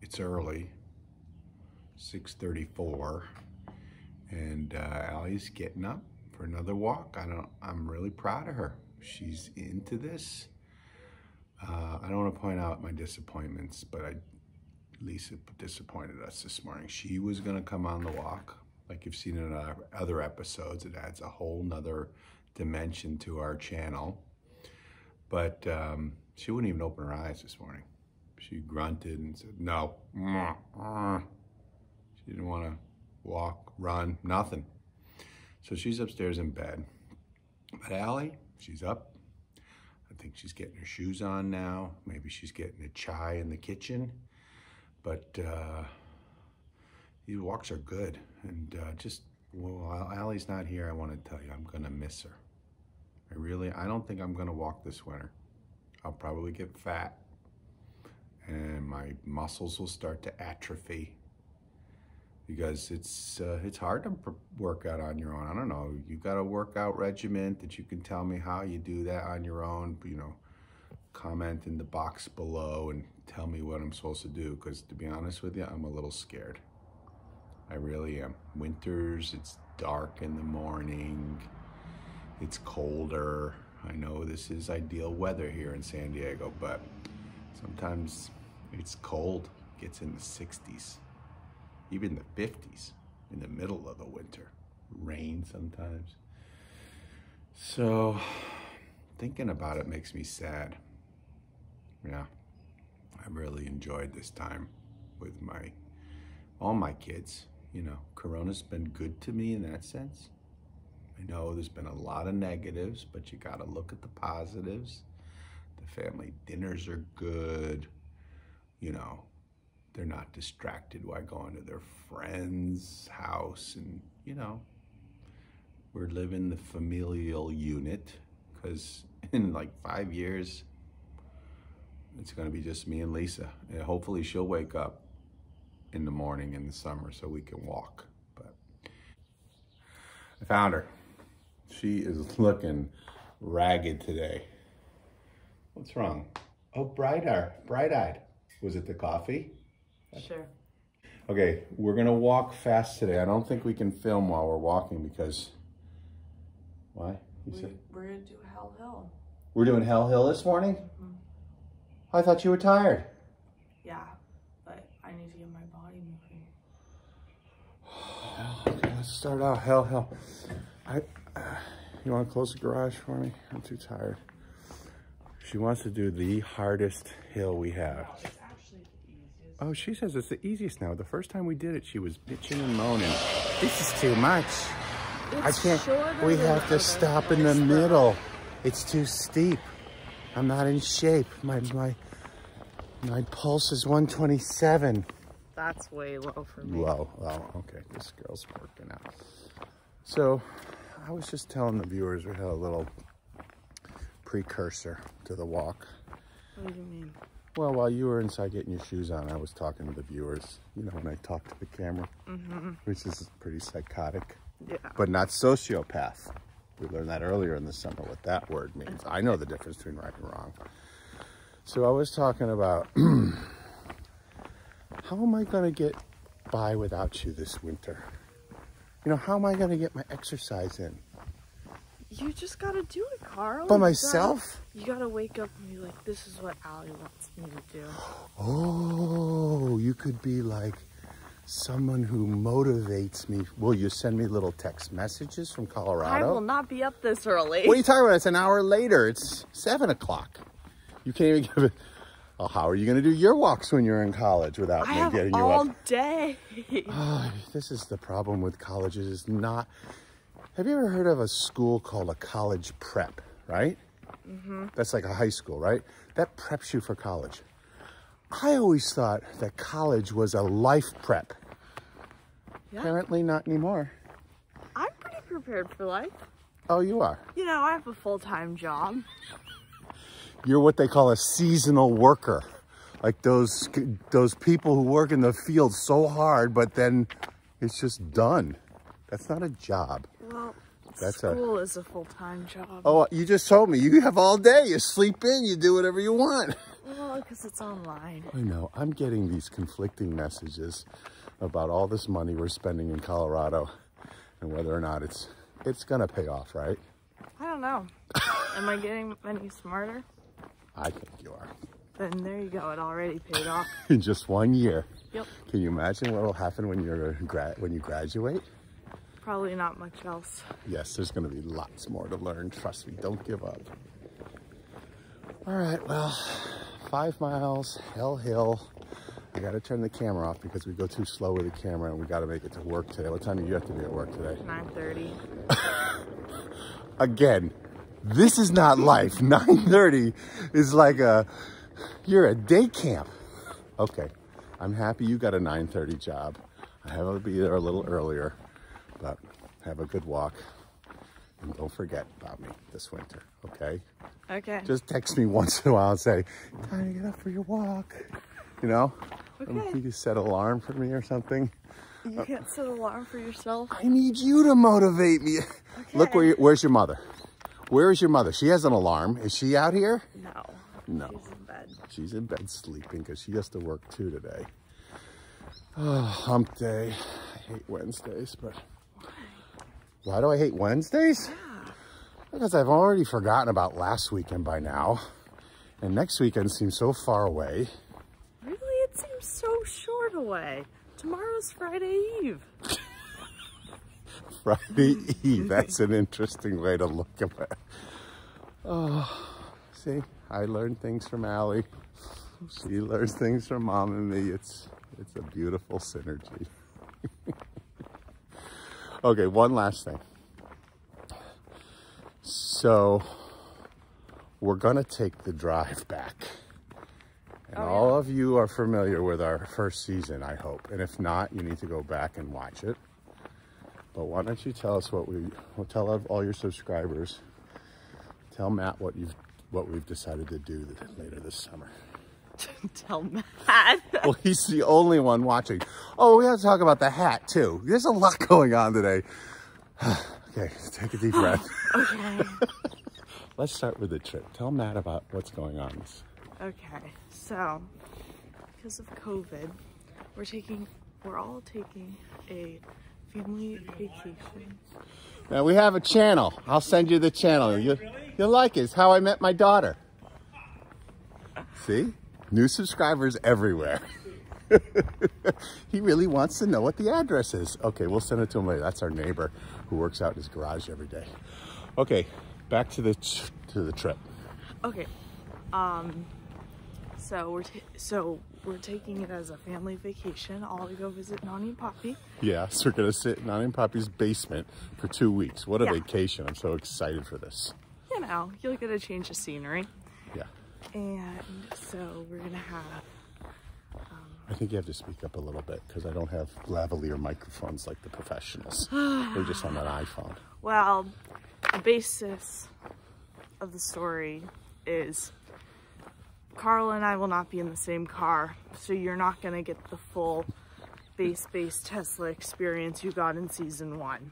It's early, 6:34, and Allie's getting up for another walk. I'm really proud of her. She's into this. I don't want to point out my disappointments, but Lisa disappointed us this morning. She was going to come on the walk. Like you've seen in our other episodes, it adds a whole nother dimension to our channel. But she wouldn't even open her eyes this morning. She grunted and said, no. She didn't want to walk, run, nothing. So she's upstairs in bed. But Allie, she's up. I think she's getting her shoes on now. Maybe she's getting a chai in the kitchen. But these walks are good. And while Allie's not here, I want to tell you, I'm going to miss her. I don't think I'm going to walk this winter. I'll probably get fat. And my muscles will start to atrophy. Because it's hard to work out on your own. I don't know. You got a workout regimen that you can tell me how you do that on your own. You know, comment in the box below and tell me what I'm supposed to do. Because to be honest with you, I'm a little scared. I really am. Winters, it's dark in the morning. It's colder. I know this is ideal weather here in San Diego, but sometimes it's cold. It gets in the 60s. Even the 50s in the middle of the winter. Rain sometimes. So thinking about it makes me sad. Yeah, I really enjoyed this time with all my kids. You know, Corona's been good to me in that sense. I know there's been a lot of negatives, but you gotta look at the positives. The family dinners are good. You know, they're not distracted while going to their friend's house. And, you know, we're living the familial unit because in like 5 years, it's going to be just me and Lisa. And hopefully she'll wake up in the morning in the summer so we can walk. But I found her. She is looking ragged today. What's wrong? Oh, bright-eyed. Was it the coffee? Sure. Okay, we're gonna walk fast today. I don't think we can film while we're walking because, why? We're gonna do Hell Hill. We're doing Hell Hill this morning? Mm-hmm. I thought you were tired. Yeah, but I need to get my body moving. Okay, let's start out Hell Hill. You wanna close the garage for me? I'm too tired. She wants to do the hardest hill we have. Oh, she says it's the easiest now. The first time we did it, she was bitching and moaning. This is too much. I can't. We have to stop in the middle. It's too steep. I'm not in shape. My pulse is 127. That's way low for me. Low. Oh, okay. This girl's working out. So, I was just telling the viewers we had a little precursor to the walk. What do you mean? Well, while you were inside getting your shoes on, I was talking to the viewers, you know, when I talk to the camera, which is pretty psychotic, but not sociopath. We learned that earlier in the summer, what that word means. I know the difference between right and wrong. So I was talking about, how am I going to get by without you this winter? You know, how am I going to get my exercise in? You just gotta do it, Carl. By myself? You gotta wake up and be like, this is what Allie wants me to do. Oh, you could be like someone who motivates me. Will you send me little text messages from Colorado? I will not be up this early. What are you talking about? It's an hour later. It's 7 o'clock. You can't even give it. Oh, how are you going to do your walks when you're in college without me getting you up? all day. Oh, this is the problem with colleges. It's not. Have you ever heard of a school called a college prep, right? Mm-hmm. That's like a high school, right? That preps you for college. I always thought that college was a life prep. Yeah. Apparently not anymore. I'm pretty prepared for life. Oh, you are? You know, I have a full-time job. You're what they call a seasonal worker. Like those people who work in the field so hard, but then it's just done. That's not a job. Well, school is a full-time job. Oh, you just told me. You have all day. You sleep in. You do whatever you want. Well, Well, because it's online. I know. I'm getting these conflicting messages about all this money we're spending in Colorado and whether or not it's gonna pay off, right? I don't know. Am I getting any smarter? I think you are. Then there you go. It already paid off. In just 1 year. Yep. Can you imagine what will happen when when you graduate? Probably not much else. Yes, there's going to be lots more to learn. Trust me, don't give up. All right, well, 5 miles, Hell Hill. I got to turn the camera off because we go too slow with the camera and we got to make it to work today. What time do you have to be at work today? 9:30. Again, this is not life. 9:30 is like you're at day camp. Okay, I'm happy you got a 9:30 job. I have to be there a little earlier, but have a good walk. And don't forget about me this winter, okay? Okay. Just text me once in a while and say, time to get up for your walk. You know? Okay. You can set an alarm for me or something. You can't set an alarm for yourself. I need you to motivate me. Okay. Look, where's your mother? Where is your mother? She has an alarm. Is she out here? No. No. She's in bed. She's in bed sleeping because she has to work too today. Oh, hump day. I hate Wednesdays, but... Why do I hate Wednesdays? Yeah. Because I've already forgotten about last weekend by now. And next weekend seems so far away. Really? It seems so short away. Tomorrow's Friday Eve. Friday Eve. That's an interesting way to look at it. Oh, see, I learned things from Allie. She learns things from Mom and me. It's a beautiful synergy. Okay, one last thing. So we're gonna take the drive back. And all of you are familiar with our first season, I hope. And if not, you need to go back and watch it. But why don't you tell us tell all your subscribers, tell Matt what we've decided to do later this summer. Tell Matt. Well, he's the only one watching. Oh, we have to talk about the hat too. There's a lot going on today. Okay, take a deep breath. Okay. Let's start with the trip. Tell Matt about what's going on. Okay, so because of COVID, we're all taking a family vacation. Now we have a channel. I'll send you the channel. You'll like it. It's How I Met My Daughter. See? New subscribers everywhere. He really wants to know what the address is. Okay, we'll send it to him later. That's our neighbor who works out in his garage every day. Okay, back to the trip. Okay, so we're taking it as a family vacation, all to go visit Nani and Poppy. Yes, we're gonna sit in Nani and Poppy's basement for 2 weeks. What a vacation! I'm so excited for this. You know, you'll get a change of scenery. Yeah. And so we're gonna have. I think you have to speak up a little bit because I don't have lavalier microphones like the professionals. We're just on an iPhone. Well, the basis of the story is Carl and I will not be in the same car, so you're not gonna get the full base Tesla experience you got in season 1.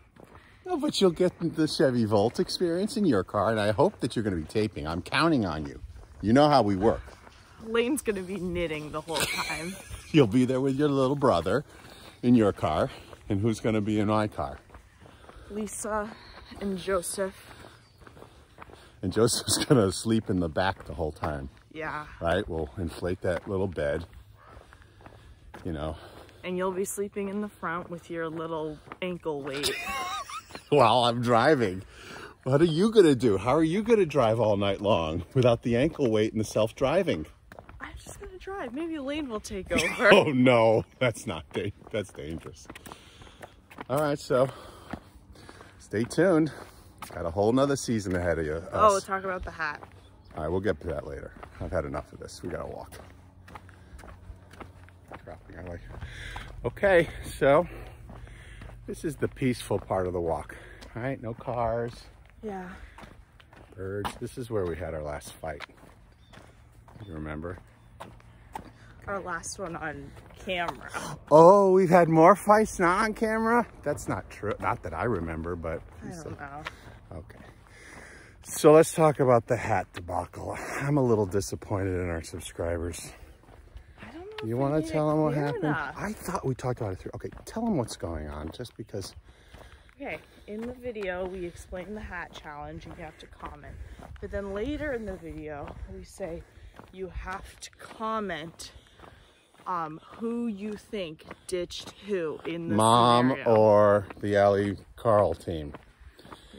No, but you'll get the Chevy Volt experience in your car, and I hope that you're gonna be taping. I'm counting on you. You know how we work. Lane's gonna be knitting the whole time. You'll be there with your little brother in your car. And who's going to be in my car? Lisa and Joseph. And Joseph's going to sleep in the back the whole time. Yeah. Right? We'll inflate that little bed, you know. And you'll be sleeping in the front with your little ankle weight. While I'm driving. What are you going to do? How are you going to drive all night long without the ankle weight and the self-driving? I'm just going to drive. Maybe Lane will take over. Oh, no. That's not that's dangerous. All right, so stay tuned. Got a whole nother season ahead of you. Oh, talk about the hat. All right, we'll get to that later. I've had enough of this. We got to walk. Okay, so this is the peaceful part of the walk. All right, no cars. Yeah. Birds. This is where we had our last fight. You remember? Our last one on camera. Oh, we've had more fights not on camera? That's not true. Not that I remember, but... I don't know. Okay. So let's talk about the hat debacle. I'm a little disappointed in our subscribers. I don't know. You want to tell them what happened? Enough. I thought we talked about it through. Okay, tell them what's going on, just because. Okay, in the video, we explain the hat challenge and you have to comment. But then later in the video, we say you have to comment who you think ditched who in the Mom scenario. or the Allie Carl team.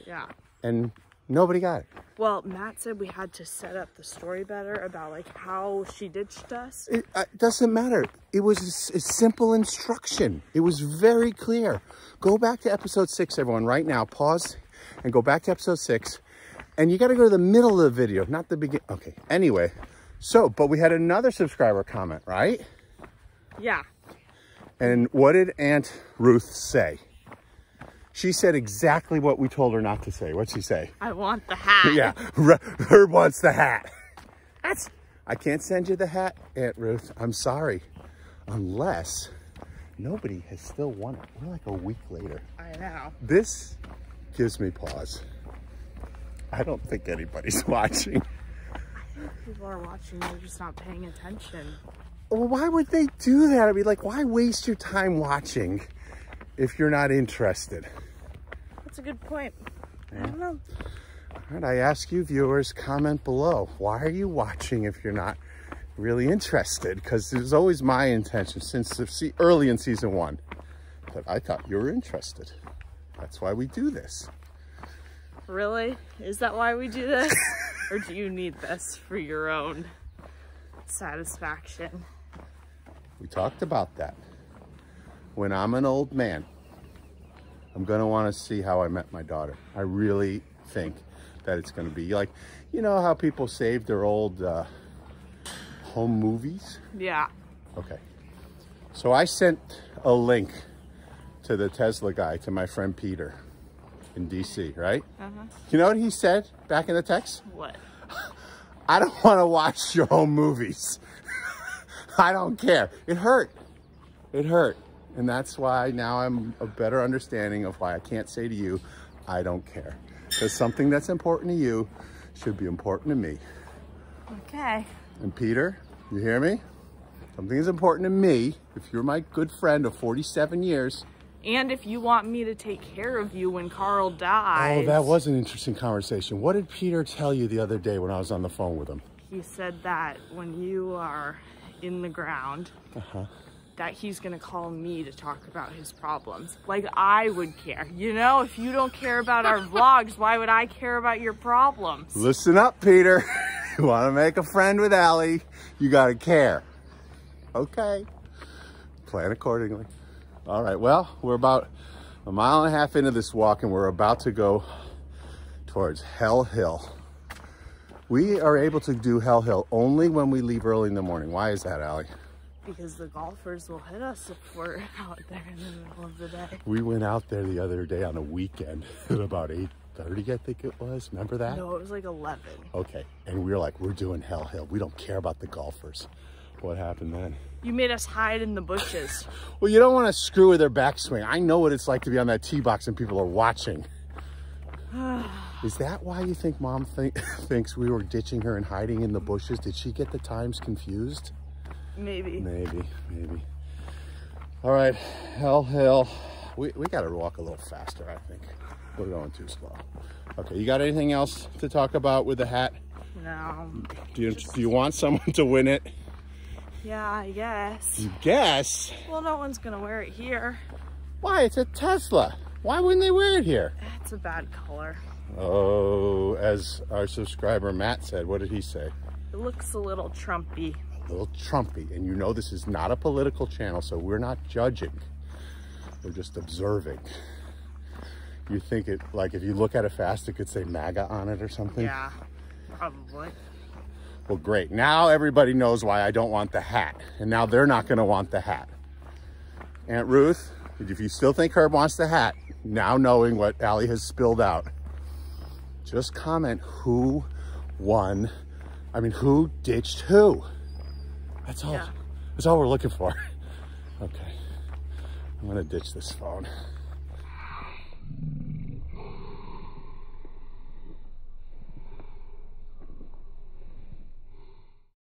Yeah. And nobody got it. Well, Matt said we had to set up the story better about like how she ditched us. It doesn't matter. It was a simple instruction. It was very clear. Go back to episode 6, everyone, right now. Pause and go back to episode 6. And you got to go to the middle of the video, not the beginning. Okay, anyway. So, but we had another subscriber comment, right? Yeah. And what did Aunt Ruth say? She said exactly what we told her not to say. What'd she say? I want the hat. Yeah, Herb wants the hat. I can't send you the hat, Aunt Ruth. I'm sorry. Unless nobody has still won it. We're like a week later. I know. This gives me pause. I don't think anybody's watching. I think people are watching, they're just not paying attention. Well, why would they do that? I'd be like, why waste your time watching if you're not interested? That's a good point. Yeah. I don't know. All right, I ask you viewers, comment below. Why are you watching if you're not really interested? Because it was always my intention since early in season 1 that I thought you were interested. That's why we do this. Really? Is that why we do this? Or do you need this for your own satisfaction? We talked about that. When I'm an old man, I'm going to want to see how I met my daughter. I really think that it's going to be like, you know how people save their old home movies? Yeah. Okay. So I sent a link to the Tesla guy, to my friend Peter in DC, right? Uh-huh. You know what he said back in the text? What? I don't want to watch your home movies. I don't care. It hurt. It hurt. And that's why now I'm a better understanding of why I can't say to you, I don't care. Because something that's important to you should be important to me. Okay. And Peter, you hear me? Something is important to me. If you're my good friend of 47 years. And if you want me to take care of you when Carl dies. Oh, that was an interesting conversation. What did Peter tell you the other day when I was on the phone with him? He said that when you are in the ground, that he's gonna call me to talk about his problems. Like I would care. You know, if you don't care about our vlogs, why would I care about your problems? Listen up, Peter. You want to make a friend with Allie, you got to care. Okay. Plan accordingly. All right, well, we're about a mile and a half into this walk and we're about to go towards Hell Hill. We are able to do Hell Hill only when we leave early in the morning. Why is that, Allie? Because the golfers will hit us if we're out there in the middle of the day. We went out there the other day on a weekend at about 8:30, I think it was. Remember that? No, it was like 11. Okay, and we were like, we're doing Hell Hill. We don't care about the golfers. What happened then? You made us hide in the bushes. Well, you don't want to screw with their backswing. I know what it's like to be on that tee box and people are watching. Is that why you think Mom thinks we were ditching her and hiding in the bushes? Did she get the times confused? Maybe. Maybe. All right, Hell Hill. We got to walk a little faster, I think. We're going too slow. Okay, you got anything else to talk about with the hat? No. Do you want someone to win it? Yeah, I guess. You guess? Well, no one's gonna wear it here. Why? It's a Tesla. Why wouldn't they wear it here? It's a bad color. Oh, as our subscriber Matt said, what did he say? It looks a little Trumpy. A little Trumpy. And you know this is not a political channel, so we're not judging. We're just observing. You think it, like if you look at it fast, it could say MAGA on it or something? Yeah, probably. Well, great. Now everybody knows why I don't want the hat. And now they're not going to want the hat. Aunt Ruth, if you still think Herb wants the hat, now knowing what Allie has spilled out, just comment who won. I mean, who ditched who? That's all. Yeah. That's all we're looking for. Okay. I'm going to ditch this phone.